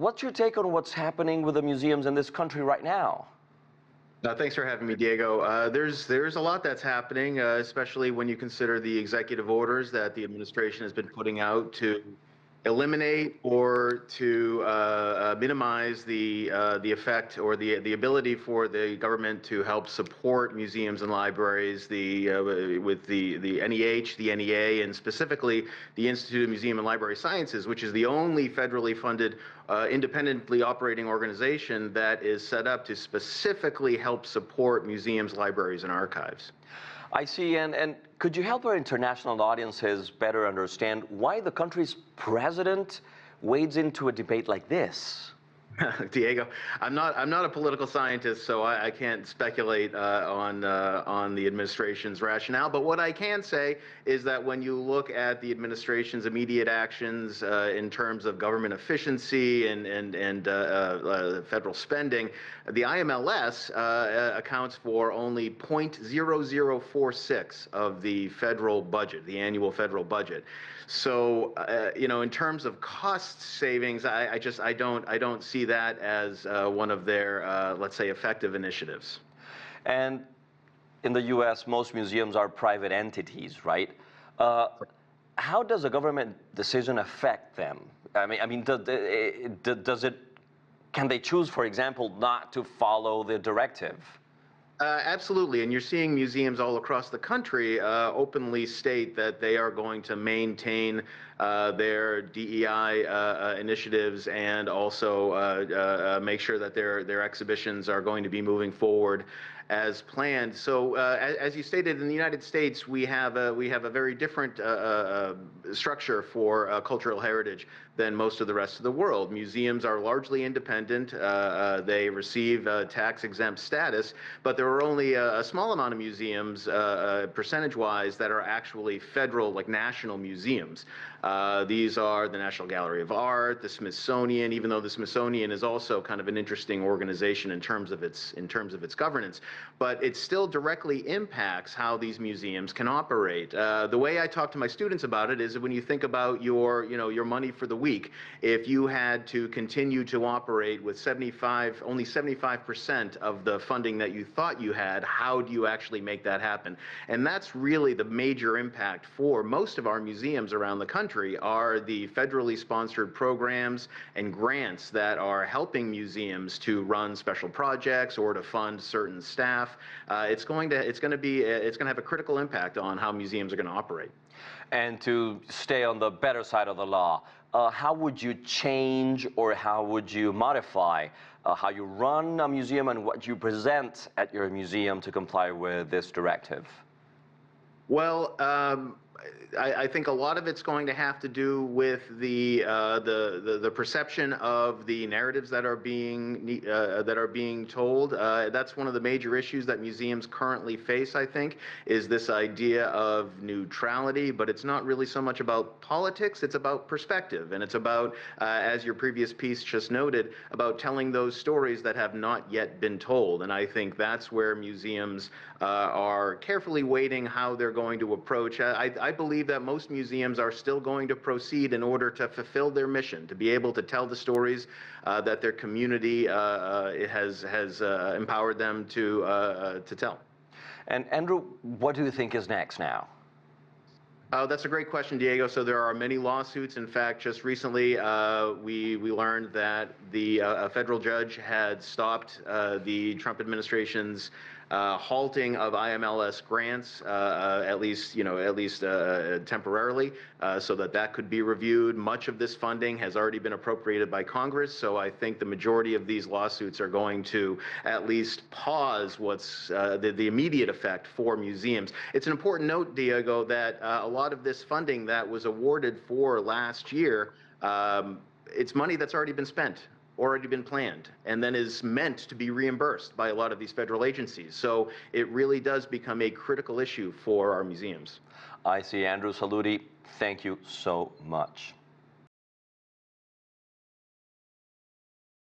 what's your take on what's happening with the museums in this country right now? Thanks for having me, Diego. There's a lot that's happening, especially when you consider the executive orders that the administration has been putting out to eliminate or to minimize the effect or the ability for the government to help support museums and libraries, with the NEH, the NEA, and specifically the Institute of Museum and Library Sciences, which is the only federally funded independently operating organization that is set up to specifically help support museums, libraries, and archives. I see, and could you help our international audiences better understand why the country's president wades into a debate like this? Diego, I'm not a political scientist, so I can't speculate on the administration's rationale. But what I can say is that when you look at the administration's immediate actions in terms of government efficiency and federal spending, the IMLS accounts for only 0.0046 of the federal budget, the annual federal budget. So, in terms of cost savings, I don't see that as one of their, let's say, effective initiatives. And in the U.S., most museums are private entities, right? How does a government decision affect them? Can they choose, for example, not to follow the directive? Absolutely, and you're seeing museums all across the country openly state that they are going to maintain their DEI initiatives and also make sure that their exhibitions are going to be moving forward as planned. So, as you stated, in the United States, we have a very different structure for cultural heritage than most of the rest of the world. Museums are largely independent. They receive tax-exempt status, but there are only a small amount of museums, percentage-wise, that are actually federal, like national museums. These are the National Gallery of Art, the Smithsonian, even though the Smithsonian is also kind of an interesting organization in terms of its governance, but it still directly impacts how these museums can operate. The way I talk to my students about it is when you think about your money for the week, if you had to continue to operate with only 75% of the funding that you thought you had, how do you actually make that happen? And that's really the major impact for most of our museums around the country, are the federally sponsored programs and grants that are helping museums to run special projects or to fund certain staff. It's going to have a critical impact on how museums are going to operate. And to stay on the better side of the law, how would you change or how would you modify how you run a museum and what you present at your museum to comply with this directive? Well, I think a lot of it's going to have to do with the perception of the narratives that are being told. That's one of the major issues that museums currently face, I think, is this idea of neutrality. But it's not really so much about politics; it's about perspective, and it's about, as your previous piece just noted, about telling those stories that have not yet been told. And I think that's where museums are carefully weighting how they're going to approach. I believe that most museums are still going to proceed in order to fulfill their mission, to be able to tell the stories that their community has empowered them to tell. And Andrew, what do you think is next now? That's a great question, Diego. So there are many lawsuits. In fact, just recently we learned that a federal judge had stopped the Trump administration's halting of IMLS grants, at least temporarily, so that could be reviewed. Much of this funding has already been appropriated by Congress, so I think the majority of these lawsuits are going to at least pause what's the immediate effect for museums. It's an important note, Diego, that a lot of this funding that was awarded for last year, it's money that's already been spent, already been planned, and then is meant to be reimbursed by a lot of these federal agencies. So it really does become a critical issue for our museums. I see. Andrew Saluti, thank you so much.